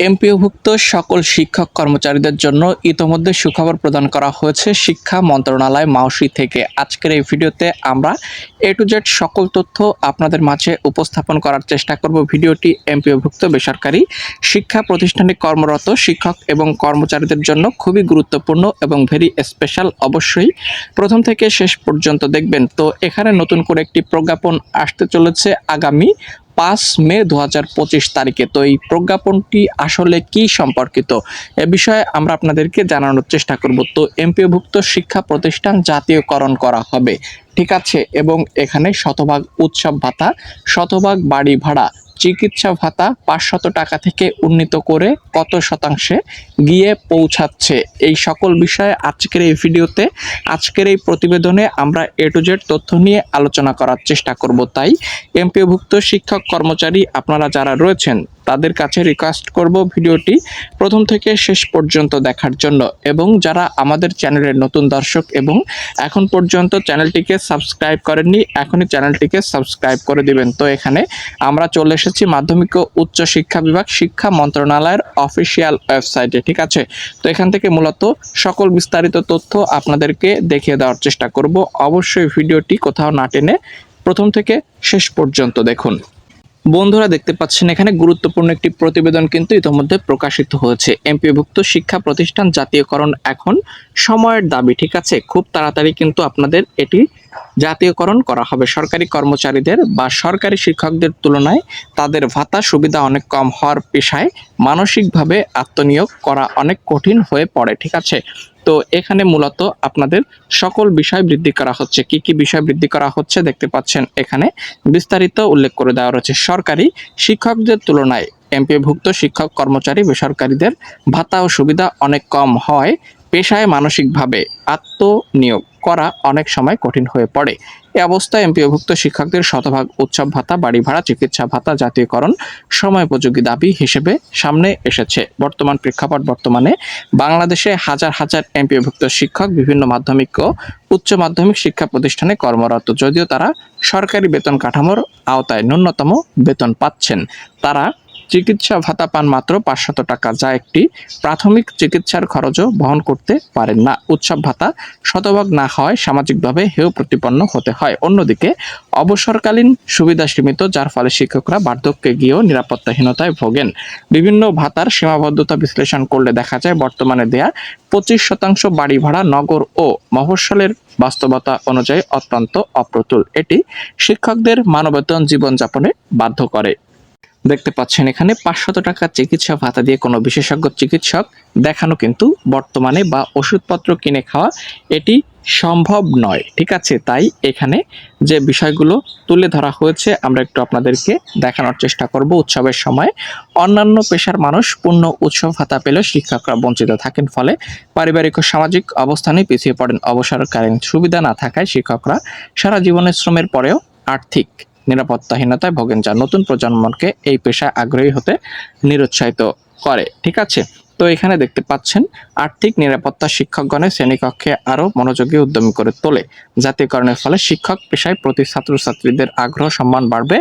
এমপিওভুক্ত সকল শিক্ষক কর্মচারীদের জন্য ইতোমধ্যে সুখবর প্রদান করা হয়েছে শিক্ষা মন্ত্রণালয় মাউসি থেকে। আজকের এই ভিডিওতে আমরা এ টু জেড সকল তথ্য আপনাদের মাঝে উপস্থাপন করার চেষ্টা করব। ভিডিওটি এমপিওভুক্ত বেসরকারি শিক্ষা প্রতিষ্ঠানে কর্মরত শিক্ষক এবং কর্মচারীদের জন্য খুবই গুরুত্বপূর্ণ এবং ভেরি স্পেশাল। অবশ্যই প্রথম থেকে শেষ পর্যন্ত দেখবেন। তো এখানে নতুন করে একটি প্রজ্ঞাপন আসতে চলেছে আগামী 5 মে 2025 তারিখে। তো এই প্রজ্ঞাপনটি আসলে কি সম্পর্কিত এ বিষয়ে আমরা আপনাদেরকে জানানোর চেষ্টা করব। তো এমপিওভুক্ত শিক্ষা প্রতিষ্ঠান জাতীয়করণ করা হবে, ঠিক আছে, এবং এখানে শতভাগ উৎসব ভাতা, শতভাগ বাড়ি ভাড়া, চিকিৎসা ভাতা 500 টাকা থেকে উন্নীত করে কত শতাংশে গিয়ে পৌঁছাচ্ছে, এই সকল বিষয়ে আজকের এই ভিডিওতে, আজকের এই প্রতিবেদনে আমরা এ টু জেড তথ্য নিয়ে আলোচনা করার চেষ্টা করব। তাই এমপিওভুক্ত শিক্ষক কর্মচারী আপনারা যারা রয়েছেন তাদের কাছে রিকোয়েস্ট করব ভিডিওটি প্রথম থেকে শেষ পর্যন্ত দেখার জন্য, এবং যারা আমাদের চ্যানেলের নতুন দর্শক এবং এখন পর্যন্ত চ্যানেলটিকে সাবস্ক্রাইব করেননি, এখনই চ্যানেলটিকে সাবস্ক্রাইব করে দিবেন। তো এখানে আমরা চলে এসেছি মাধ্যমিক ও উচ্চ শিক্ষা বিভাগ শিক্ষা মন্ত্রণালয়ের অফিসিয়াল ওয়েবসাইটে, ঠিক আছে। তো এখান থেকে মূলত সকল বিস্তারিত তথ্য আপনাদেরকে দেখিয়ে দেওয়ার চেষ্টা করব। অবশ্যই ভিডিওটি কোথাও না টেনে প্রথম থেকে শেষ পর্যন্ত দেখুন। বন্ধুরা দেখতে পাচ্ছেন এখানে গুরুত্বপূর্ণ একটি প্রতিবেদন কিন্তু ইতিমধ্যে প্রকাশিত হয়েছে। এমপিওভুক্ত শিক্ষা প্রতিষ্ঠান জাতীয়করণ এখন সময়ের দাবি, ঠিক আছে। খুব তাড়াতাড়ি কিন্তু আপনাদের এটি জাতীয়করণ করা হবে। সরকারি কর্মচারীদের বা সরকারি শিক্ষকদের তুলনায় তাদের ভাতা সুবিধা অনেক কম হওয়ার পেশায় মানসিকভাবে আত্মনিয়োগ করা অনেক কঠিন হয়ে পড়ে, ঠিক আছে। তো এখানে মূলত আপনাদের সকল বিষয় বৃদ্ধি করা হচ্ছে। কি কি বিষয় বৃদ্ধি করা হচ্ছে দেখতে পাচ্ছেন এখানে বিস্তারিত উল্লেখ করে দেওয়া রয়েছে। সরকারি শিক্ষকদের তুলনায় এমপিওভুক্ত শিক্ষক কর্মচারী বেসরকারিদের ভাতা ও সুবিধা অনেক কম হয় পেশায় মানসিকভাবে আত্মনিয়োগ করা অনেক সময় কঠিন হয়ে পড়ে। এই অবস্থায় এমপিওভুক্ত শিক্ষকদের শতভাগ উৎসব ভাতা, বাড়ি ভাড়া, চিকিৎসা ভাতা জাতীয়করণ সময়োপযোগী দাবি হিসেবে সামনে এসেছে। বর্তমান প্রেক্ষাপট, বর্তমানে বাংলাদেশে হাজার হাজার এমপিওভুক্ত শিক্ষক বিভিন্ন মাধ্যমিক ও উচ্চ মাধ্যমিক শিক্ষা প্রতিষ্ঠানে কর্মরত। যদিও তারা সরকারি বেতন কাঠামোর আওতায় ন্যূনতম বেতন পাচ্ছেন, তারা চিকিৎসা ভাতা পান মাত্র 500 টাকা, যা একটি প্রাথমিক চিকিৎসার খরচও বহন করতে পারেন না। উৎসব ভাতা শতভাগ না হওয়ায় সামাজিকভাবে হেয় প্রতিপন্ন হতে হয়। অন্যদিকে অবসরকালীন সুবিধা সীমিত, যার ফলে শিক্ষকরা বার্ধক্যে গিয়েও নিরাপত্তাহীনতায় ভোগেন। বিভিন্ন ভাতার সীমাবদ্ধতা বিশ্লেষণ করলে দেখা যায় বর্তমানে দেয়া 25% বাড়ি ভাড়া নগর ও মফস্বলের বাস্তবতা অনুযায়ী অত্যন্ত অপ্রতুল। এটি শিক্ষকদের মানবেতর জীবনযাপনে বাধ্য করে। দেখতে পাচ্ছেন এখানে 500 টাকা চিকিৎসা ভাতা দিয়ে কোনো বিশেষজ্ঞ চিকিৎসক দেখানো কিন্তু বর্তমানে বা ওষুধপত্র কিনে খাওয়া এটি সম্ভব নয়, ঠিক আছে। তাই এখানে যে বিষয়গুলো তুলে ধরা হয়েছে আমরা একটু আপনাদেরকে দেখানোর চেষ্টা করব। উৎসবের সময় অন্যান্য পেশার মানুষ পূর্ণ উৎসব ভাতা পেলেও শিক্ষকরা বঞ্চিত থাকেন, ফলে পারিবারিক ও সামাজিক অবস্থানে পিছিয়ে পড়েন। অবসরকালীন সুবিধা না থাকায় শিক্ষকরা সারা জীবনের শ্রমের পরেও আর্থিক নিরাপত্তাহীনতায় ভোগেন, যা নতুন প্রজন্মকে এই পেশায় আগ্রহী হতে নিরুৎসাহিত করে, ঠিক আছে। তো এখানে দেখতে পাচ্ছেন আর্থিক নিরাপত্তা শিক্ষকগণের শ্রেণীকক্ষে আরো মনোযোগী উদ্যমী করে তোলে। জাতীয়করণের ফলে শিক্ষক পেশায় প্রতি ছাত্রছাত্রীদের আগ্রহ সম্মান বাড়বে।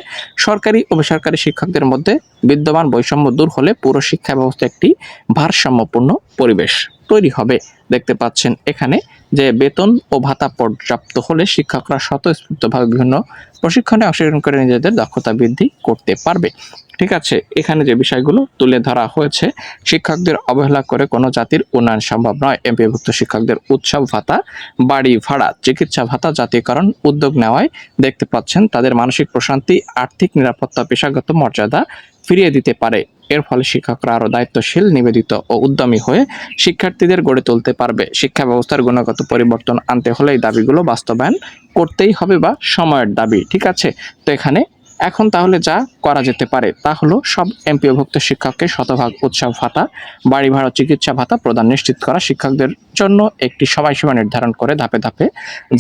সরকারি ও বেসরকারি শিক্ষকদের মধ্যে বিদ্যমান বৈষম্য দূর হলে পুরো শিক্ষা ব্যবস্থা একটি ভারসাম্যপূর্ণ পরিবেশ তৈরি হবে। দেখতে পাচ্ছেন এখানে যে বেতন ও ভাতা পর্যাপ্ত হলে শিক্ষকরা স্বতঃস্ফূর্তভাবে বিভিন্ন প্রশিক্ষণে অংশগ্রহণ করে নিজেদের দক্ষতা বৃদ্ধি করতে পারবে, ঠিক আছে। এখানে যে বিষয়গুলো তুলে ধরা হয়েছে, শিক্ষকদের অবহেলা করে কোনো জাতির উন্নয়ন সম্ভব নয়। এমপিওভুক্ত শিক্ষকদের উৎসব ভাতা, বাড়ি ভাড়া, চিকিৎসা ভাতা জাতীয়করণ উদ্যোগ নেওয়ায় দেখতে পাচ্ছেন তাদের মানসিক প্রশান্তি, আর্থিক নিরাপত্তা, পেশাগত মর্যাদা ফিরিয়ে দিতে পারে। এর ফলে শিক্ষকরা আরো দায়িত্বশীল, নিবেদিত ও উদ্যমী হয়ে শিক্ষার্থীদের গড়ে তুলতে পারবে। শিক্ষা ব্যবস্থার গুণগত পরিবর্তন আনতে হলে এই দাবিগুলো বাস্তবায়ন করতেই হবে বা সময়ের দাবি, ঠিক আছে। তো এখানে এখন তাহলে যা করা যেতে পারে তা হলো সব এমপিওভুক্ত শিক্ষককে শতভাগ উৎসব ভাতা, বাড়ি ভাড়া, চিকিৎসা ভাতা প্রদান নিশ্চিত করা, শিক্ষকদের জন্য একটি সময়সীমা নির্ধারণ করে ধাপে ধাপে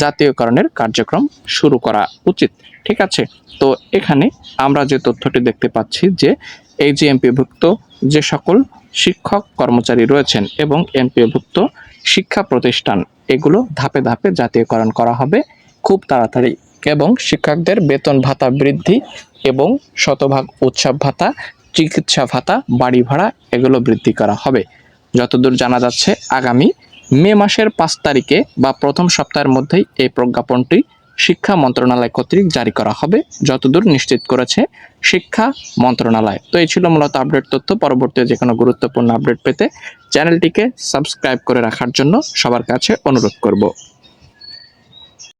জাতীয়করণের কার্যক্রম শুরু করা উচিত, ঠিক আছে। তো এখানে আমরা যে তথ্যটি দেখতে পাচ্ছি যে এই যে এমপিওভুক্ত যে সকল শিক্ষক কর্মচারী রয়েছেন এবং এমপিওভুক্ত শিক্ষা প্রতিষ্ঠান, এগুলো ধাপে ধাপে জাতীয়করণ করা হবে খুব তাড়াতাড়ি, এবং শিক্ষকদের বেতন ভাতা বৃদ্ধি এবং শতভাগ উৎসব ভাতা, চিকিৎসা ভাতা, বাড়ি ভাড়া এগুলো বৃদ্ধি করা হবে। যতদূর জানা যাচ্ছে আগামী মে মাসের 5 তারিখে বা প্রথম সপ্তাহের মধ্যেই এই প্রজ্ঞাপনটি শিক্ষা মন্ত্রণালয় কর্তৃক জারি করা হবে, যতদূর নিশ্চিত করেছে শিক্ষা মন্ত্রণালয়। তো এই ছিল মূলত আপডেট তথ্য। পরবর্তী যে কোনো গুরুত্বপূর্ণ আপডেট পেতে চ্যানেলটিকে সাবস্ক্রাইব করে রাখার জন্য সবার কাছে অনুরোধ করব।